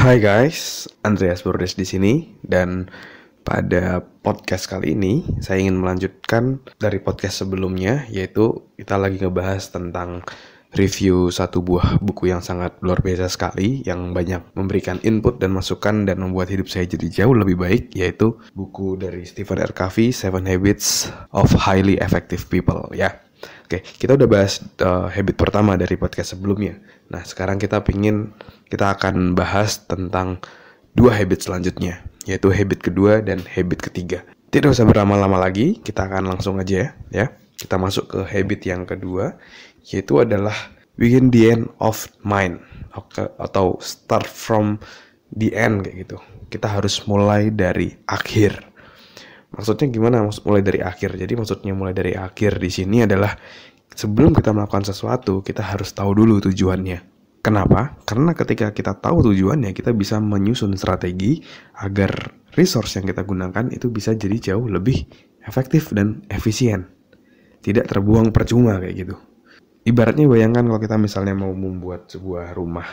Hai guys, Andreas Bordes di sini dan pada podcast kali ini saya ingin melanjutkan dari podcast sebelumnya, yaitu kita lagi ngebahas tentang review satu buah buku yang sangat luar biasa sekali, yang banyak memberikan input dan masukan dan membuat hidup saya jadi jauh lebih baik, yaitu buku dari Stephen R. Covey, 7 Habits of Highly Effective People ya. Oke, kita udah bahas habit pertama dari podcast sebelumnya. Nah, sekarang kita akan bahas tentang dua habit selanjutnya, yaitu habit kedua dan habit ketiga. Tidak usah berlama-lama lagi, kita akan langsung aja ya. Kita masuk ke habit yang kedua, yaitu adalah begin the end of mind, atau start from the end kayak gitu. Kita harus mulai dari akhir. Maksudnya gimana mulai dari akhir? Jadi maksudnya mulai dari akhir di sini adalah sebelum kita melakukan sesuatu, kita harus tahu dulu tujuannya. Kenapa? Karena ketika kita tahu tujuannya, kita bisa menyusun strategi agar resource yang kita gunakan itu bisa jadi jauh lebih efektif dan efisien. Tidak terbuang percuma kayak gitu. Ibaratnya bayangkan kalau kita misalnya mau membuat sebuah rumah.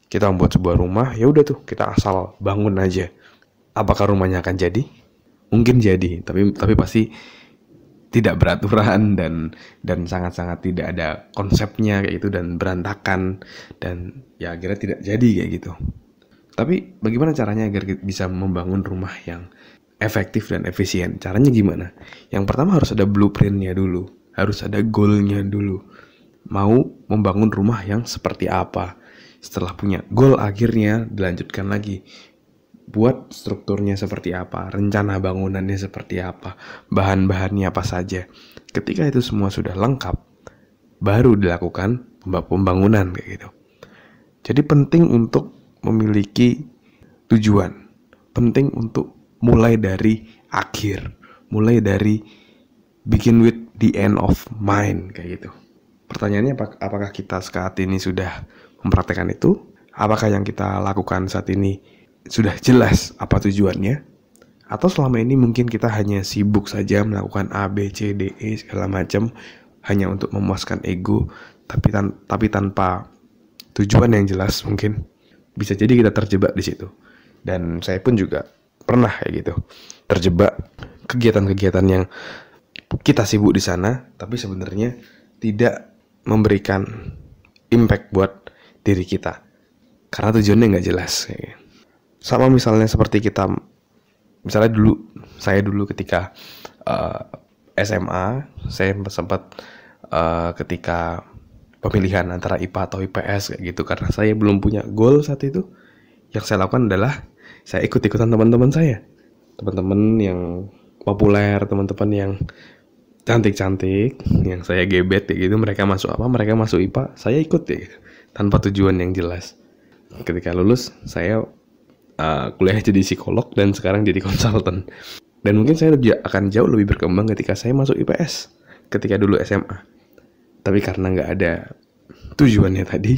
Kita membuat sebuah rumah, ya udah tuh kita asal bangun aja. Apakah rumahnya akan jadi? Mungkin jadi, tapi pasti tidak beraturan dan sangat-sangat tidak ada konsepnya kayak gitu dan berantakan dan ya akhirnya tidak jadi kayak gitu. Tapi bagaimana caranya agar bisa membangun rumah yang efektif dan efisien? Caranya gimana? Yang pertama harus ada blueprintnya dulu, harus ada goalnya dulu. Mau membangun rumah yang seperti apa? Setelah punya goal, akhirnya dilanjutkan lagi. Buat strukturnya seperti apa, rencana bangunannya seperti apa, bahan-bahannya apa saja. Ketika itu semua sudah lengkap, baru dilakukan pembangunan kayak gitu. Jadi penting untuk memiliki tujuan. Penting untuk mulai dari akhir, mulai dari begin with the end of mind kayak gitu. Pertanyaannya apakah kita saat ini sudah mempraktekkan itu? Apakah yang kita lakukan saat ini sudah jelas apa tujuannya? Atau selama ini mungkin kita hanya sibuk saja melakukan A, B, C, D, E segala macam hanya untuk memuaskan ego, tapi tanpa tujuan yang jelas. Mungkin bisa jadi kita terjebak di situ. Dan saya pun juga pernah kayak gitu, terjebak kegiatan-kegiatan yang kita sibuk di sana, tapi sebenarnya tidak memberikan impact buat diri kita karena tujuannya nggak jelas kayak gitu. Sama misalnya seperti misalnya saya dulu ketika SMA, saya sempat ketika pemilihan antara IPA atau IPS kayak gitu, karena saya belum punya goal saat itu. Yang saya lakukan adalah saya ikut-ikutan teman-teman saya, teman-teman yang populer, teman-teman yang cantik-cantik, yang saya gebet kayak gitu. Mereka masuk apa? Mereka masuk IPA, saya ikut kayak gitu, tanpa tujuan yang jelas. Ketika lulus, saya kuliah jadi psikolog dan sekarang jadi konsultan. Dan mungkin saya akan jauh lebih berkembang ketika saya masuk IPS ketika dulu SMA. Tapi karena nggak ada tujuannya tadi,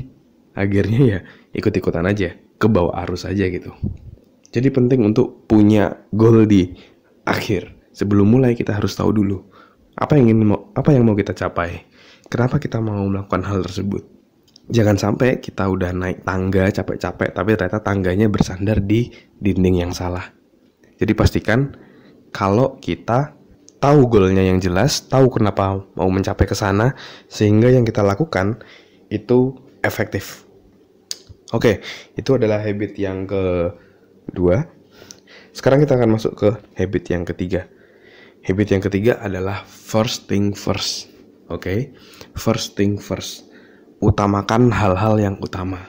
akhirnya ya ikut-ikutan aja, ke bawah arus aja gitu. Jadi penting untuk punya goal di akhir. Sebelum mulai kita harus tahu dulu apa yang mau kita capai. Kenapa kita mau melakukan hal tersebut? Jangan sampai kita udah naik tangga capek-capek, tapi ternyata tangganya bersandar di dinding yang salah. Jadi pastikan kalau kita tahu goalnya yang jelas, tahu kenapa mau mencapai ke sana, sehingga yang kita lakukan itu efektif. Oke, itu adalah habit yang kedua. Sekarang kita akan masuk ke habit yang ketiga. Habit yang ketiga adalah first thing first. Oke, first thing first. Utamakan hal-hal yang utama.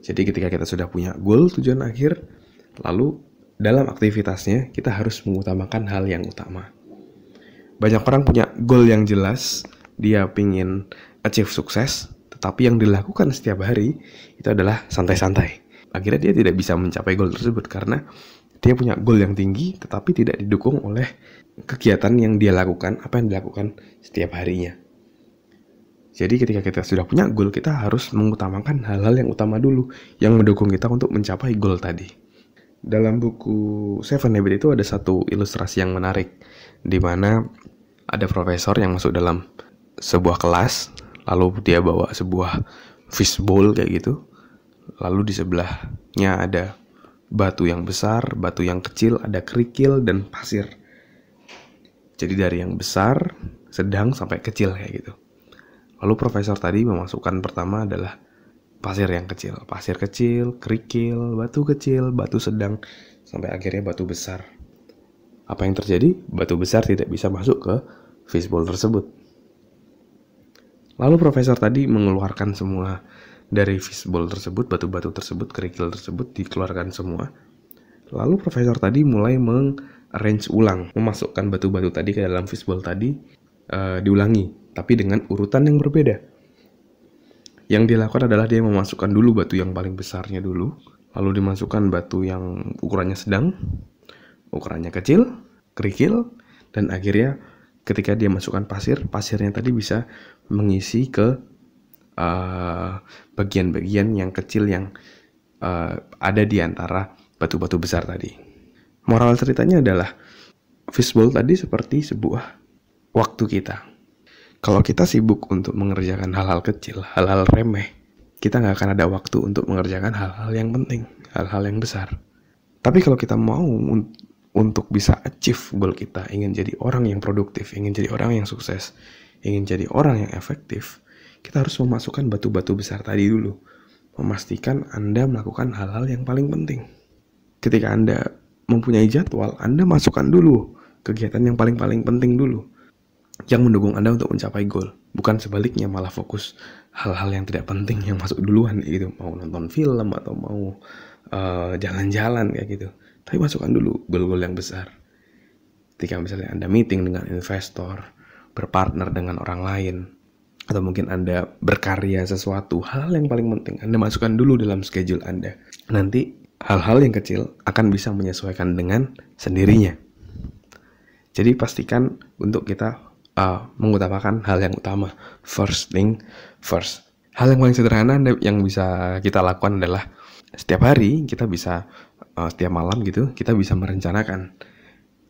Jadi ketika kita sudah punya goal, tujuan akhir, lalu dalam aktivitasnya kita harus mengutamakan hal yang utama. Banyak orang punya goal yang jelas, dia pingin achieve sukses, tetapi yang dilakukan setiap hari itu adalah santai-santai. Akhirnya dia tidak bisa mencapai goal tersebut karena dia punya goal yang tinggi, tetapi tidak didukung oleh kegiatan yang dia lakukan, apa yang dilakukan setiap harinya. Jadi ketika kita sudah punya goal, kita harus mengutamakan hal-hal yang utama dulu, yang mendukung kita untuk mencapai goal tadi. Dalam buku 7 Habits itu ada satu ilustrasi yang menarik, di mana ada profesor yang masuk dalam sebuah kelas, lalu dia bawa sebuah fishbowl kayak gitu, lalu di sebelahnya ada batu yang besar, batu yang kecil, ada kerikil dan pasir. Jadi dari yang besar, sedang sampai kecil kayak gitu. Lalu profesor tadi memasukkan pertama adalah pasir yang kecil. Pasir kecil, kerikil, batu sedang, sampai akhirnya batu besar. Apa yang terjadi? Batu besar tidak bisa masuk ke fishbowl tersebut. Lalu profesor tadi mengeluarkan semua dari fishbowl tersebut, batu-batu tersebut, kerikil tersebut dikeluarkan semua. Lalu profesor tadi mulai arrange ulang, memasukkan batu-batu tadi ke dalam fishbowl tadi, diulangi, tapi dengan urutan yang berbeda. Yang dilakukan adalah dia memasukkan dulu batu yang paling besarnya dulu, lalu dimasukkan batu yang ukurannya sedang, ukurannya kecil, kerikil, dan akhirnya ketika dia masukkan pasirnya tadi bisa mengisi ke bagian-bagian yang kecil yang ada di antara batu-batu besar tadi. Moral ceritanya adalah fishbowl tadi seperti sebuah waktu kita. Kalau kita sibuk untuk mengerjakan hal-hal kecil, hal-hal remeh, kita gak akan ada waktu untuk mengerjakan hal-hal yang penting, hal-hal yang besar. Tapi kalau kita mau untuk bisa achieve goal kita, ingin jadi orang yang produktif, ingin jadi orang yang sukses, ingin jadi orang yang efektif, kita harus memasukkan batu-batu besar tadi dulu. Memastikan Anda melakukan hal-hal yang paling penting. Ketika Anda mempunyai jadwal, Anda masukkan dulu kegiatan yang paling penting dulu, yang mendukung Anda untuk mencapai goal. Bukan sebaliknya, malah fokus hal-hal yang tidak penting yang masuk duluan gitu. Mau nonton film atau mau jalan-jalan kayak gitu. Tapi masukkan dulu goal-goal yang besar. Ketika misalnya Anda meeting dengan investor, berpartner dengan orang lain, atau mungkin Anda berkarya sesuatu, hal-hal yang paling penting Anda masukkan dulu dalam schedule Anda. Nanti hal-hal yang kecil akan bisa menyesuaikan dengan sendirinya. Jadi pastikan untuk kita mengutamakan hal yang utama. First thing first. Hal yang paling sederhana yang bisa kita lakukan adalah setiap hari kita bisa, setiap malam gitu, kita bisa merencanakan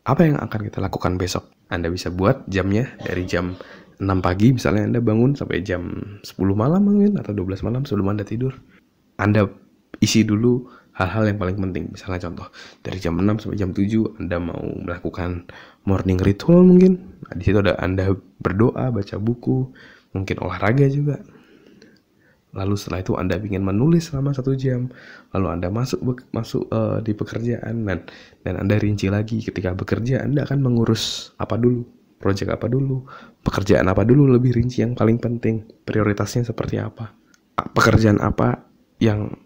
apa yang akan kita lakukan besok. Anda bisa buat jamnya dari jam 6 pagi misalnya Anda bangun sampai jam 10 malam mungkin, atau 12 malam sebelum Anda tidur. Anda isi dulu hal-hal yang paling penting. Misalnya contoh, dari jam 6 sampai jam 7 Anda mau melakukan morning ritual mungkin. Nah, di situ ada Anda berdoa, baca buku, mungkin olahraga juga. Lalu setelah itu Anda ingin menulis selama 1 jam. Lalu Anda masuk di pekerjaan dan Anda rinci lagi ketika bekerja Anda akan mengurus apa dulu, proyek apa dulu, pekerjaan apa dulu, lebih rinci yang paling penting, prioritasnya seperti apa, pekerjaan apa yang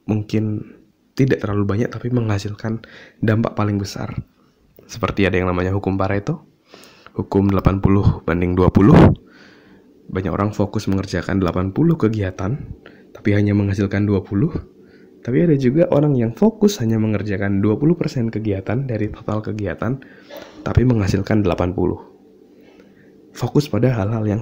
mungkin tidak terlalu banyak tapi menghasilkan dampak paling besar. Seperti ada yang namanya hukum Pareto, hukum 80/20. Banyak orang fokus mengerjakan 80 kegiatan tapi hanya menghasilkan 20. Tapi ada juga orang yang fokus hanya mengerjakan 20% kegiatan dari total kegiatan tapi menghasilkan 80. Fokus pada hal-hal yang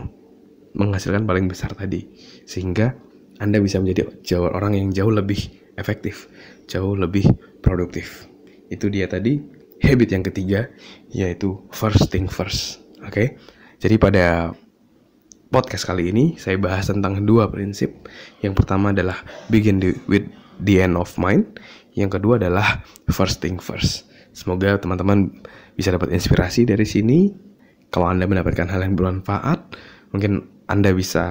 menghasilkan paling besar tadi, sehingga Anda bisa menjadi orang yang jauh lebih efektif, jauh lebih produktif. Itu dia tadi habit yang ketiga, yaitu first thing first. Oke? Jadi pada podcast kali ini saya bahas tentang 2 prinsip. Yang pertama adalah begin with the end of mind. Yang kedua adalah first thing first. Semoga teman-teman bisa dapat inspirasi dari sini. Kalau Anda mendapatkan hal yang bermanfaat, mungkin Anda bisa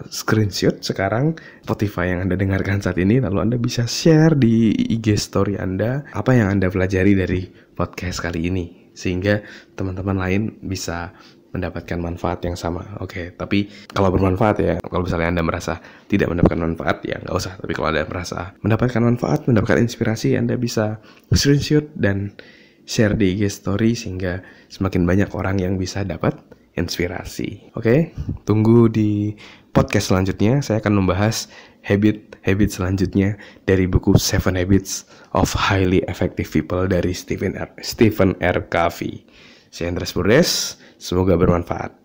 screenshot sekarang Spotify yang Anda dengarkan saat ini, lalu Anda bisa share di IG story Anda apa yang Anda pelajari dari podcast kali ini, sehingga teman-teman lain bisa mendapatkan manfaat yang sama. Oke, tapi kalau bermanfaat ya, kalau misalnya Anda merasa tidak mendapatkan manfaat ya nggak usah. Tapi kalau Anda merasa mendapatkan manfaat, mendapatkan inspirasi, Anda bisa screenshot dan share di IG story sehingga semakin banyak orang yang bisa dapat inspirasi. Oke, tunggu di podcast selanjutnya. Saya akan membahas habit selanjutnya dari buku 7 Habits of Highly Effective People dari Stephen R. Covey. Saya Andreas Burdes, semoga bermanfaat.